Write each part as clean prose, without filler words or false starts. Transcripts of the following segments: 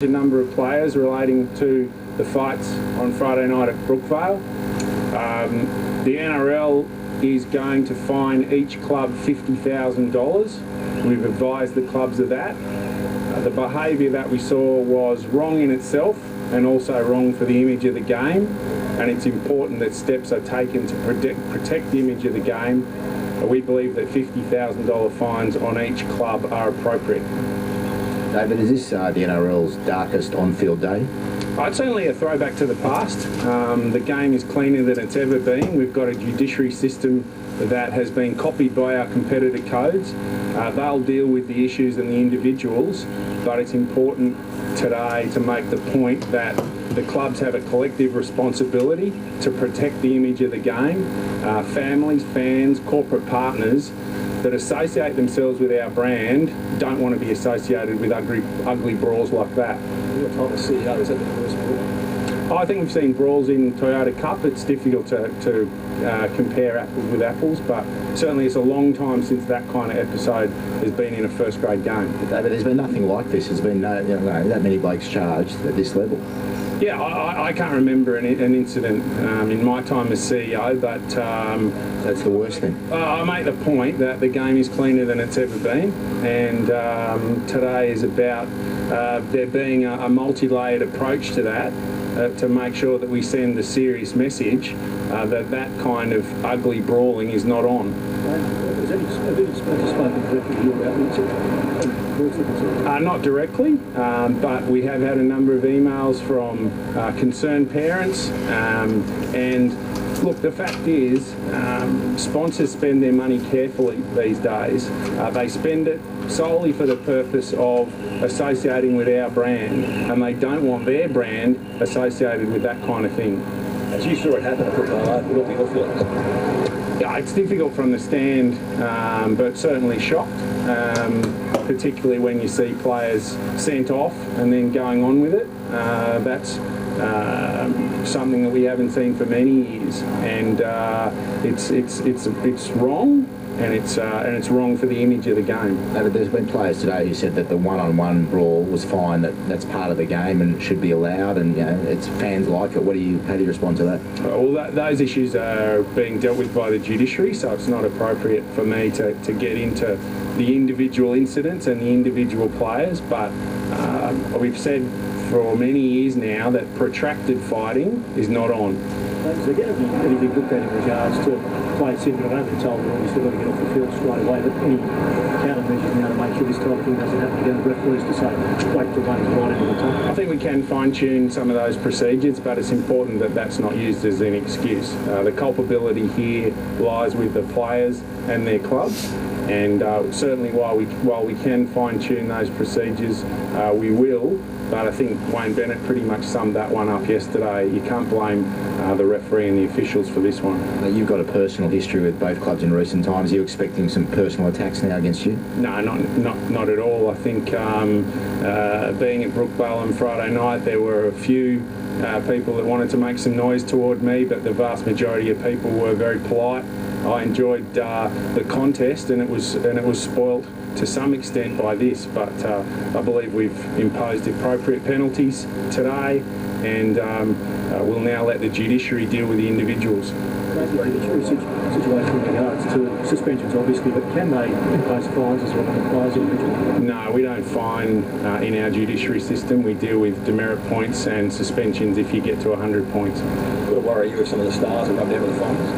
A number of players relating to the fights on Friday night at Brookvale. The NRL is going to fine each club $50,000. We've advised the clubs of that. The behaviour that we saw was wrong in itself and also wrong for the image of the game, and it's important that steps are taken to protect the image of the game. We believe that $50,000 fines on each club are appropriate. David, is this the NRL's darkest on-field day? It's only a throwback to the past. The game is cleaner than it's ever been. We've got a judiciary system that has been copied by our competitor codes. They'll deal with the issues and the individuals, but it's important today to make the point that the clubs have a collective responsibility to protect the image of the game. Families, fans, corporate partners that associate themselves with our brand don't want to be associated with ugly brawls like that. What type of CEO is that the first brawl? I think we've seen brawls in Toyota Cup. It's difficult to compare apples with apples, but certainly it's a long time since that kind of episode has been in a first grade game. David, there's been nothing like this. There's been no, that many blokes charged at this level. Yeah, I can't remember an incident in my time as CEO, but that's the worst thing. I make the point that the game is cleaner than it's ever been, and today is about there being a multi-layered approach to that to make sure that we send the serious message that that kind of ugly brawling is not on. Not directly, but we have had a number of emails from concerned parents, and look, the fact is sponsors spend their money carefully these days. They spend it solely for the purpose of associating with our brand, and they don't want their brand associated with that kind of thing. As you saw it happen at Brookvale, what were your feelings? Yeah, it's difficult from the stand, but certainly shocked, particularly when you see players sent off and then going on with it. That's something that we haven't seen for many years, and it's wrong. And it's wrong for the image of the game. David, there's been players today who said that the one-on-one brawl was fine, that's part of the game and should be allowed, and it's fans like it. How do you respond to that? Well, those issues are being dealt with by the judiciary, so it's not appropriate for me to get into the individual incidents and the individual players. But we've said for many years now that protracted fighting is not on. Is there going to be anything looked at in regards to players sitting at home and told them obviously got to get off the field straight away, but any countermeasures now to make sure this type of thing doesn't happen again? The referees to say, wait till one's right into the time. I think we can fine-tune some of those procedures, but it's important that that's not used as an excuse. The culpability here lies with the players and their clubs, and certainly while we can fine-tune those procedures, we will. But I think Wayne Bennett pretty much summed that one up yesterday. You can't blame the referee and the officials for this one. You've got a personal history with both clubs in recent times. Are you expecting some personal attacks now against you? No, not at all. I think being at Brookvale on Friday night, there were a few people that wanted to make some noise toward me, but the vast majority of people were very polite. I enjoyed the contest, and it was spoilt to some extent by this, but I believe we've imposed appropriate penalties today, and we'll now let the judiciary deal with the individuals. Situation in regards to suspensions, obviously, but can they impose fines as well as players individually? No, we don't fine in our judiciary system. We deal with demerit points and suspensions if you get to 100 points. Would it worry you if some of the stars are rubbed out with the fines?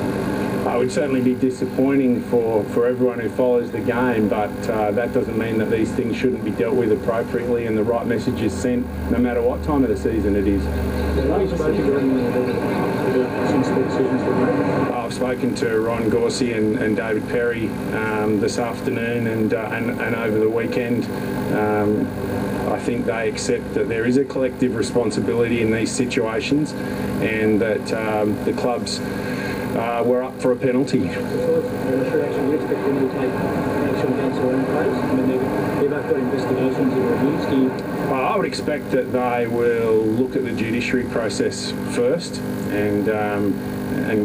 It would certainly be disappointing for everyone who follows the game, but that doesn't mean that these things shouldn't be dealt with appropriately and the right message is sent no matter what time of the season it is. I've spoken to Ron Gorsey and David Perry this afternoon and over the weekend. I think they accept that there is a collective responsibility in these situations, and that the clubs were up for a penalty. They've both got investigations and reviews. Do you... I would expect that they will look at the judiciary process first and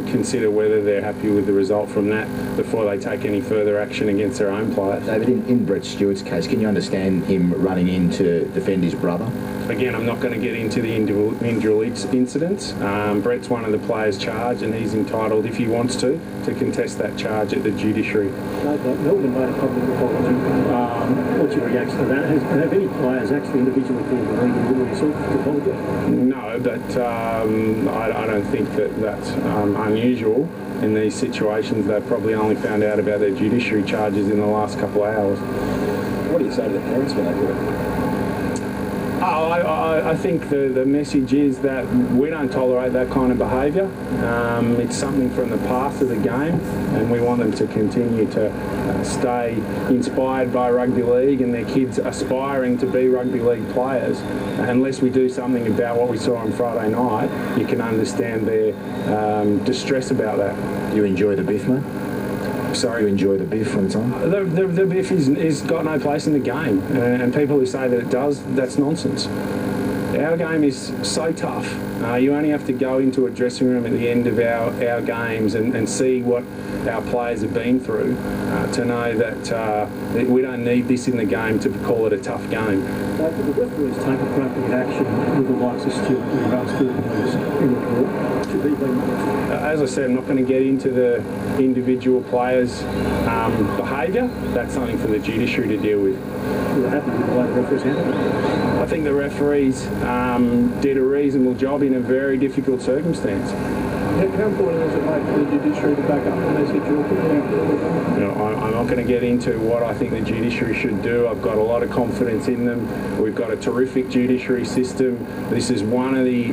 consider whether they're happy with the result from that before they take any further action against their own players. David, in Brett Stewart's case, can you understand him running in to defend his brother? Again, I'm not going to get into the individual incidents. Brett's one of the players charged, and he's entitled, if he wants to contest that charge at the judiciary. Melbourne made a public apology. What's your reaction to that? Have any players actually individually called the league and yourself to apologise? No, but I don't think that that's unusual. In these situations, they've probably only found out about their judiciary charges in the last couple of hours. What do you say to the parents when they do it? I think the message is that we don't tolerate that kind of behaviour. It's something from the past of the game, and we want them to continue to stay inspired by rugby league and their kids aspiring to be rugby league players. Unless we do something about what we saw on Friday night, you can understand their distress about that. You enjoy the biff, mate? Sorry, you enjoy the biff when it's on? The biff is got no place in the game, and people who say that it does, that's nonsense. Our game is so tough. You only have to go into a dressing room at the end of our games and see what our players have been through to know that we don't need this in the game to call it a tough game. Like, the referees take appropriate action with the likes of Stewart and Stewart in the court. Should they be monitored? As I said, I'm not going to get into the individual players' behaviour. That's something for the judiciary to deal with. You're happy with the way the referees handled it? I think the referees did a reasonable job in a very difficult circumstance. How important is it, mate, for the judiciary to back up when they see your opinion? I'm not going to get into what I think the judiciary should do. I've got a lot of confidence in them. We've got a terrific judiciary system. This is one of the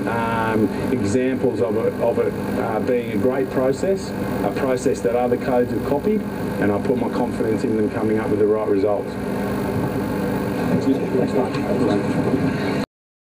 examples of it being a great process, a process that other codes have copied, and I put my confidence in them coming up with the right results. Thanks, mate.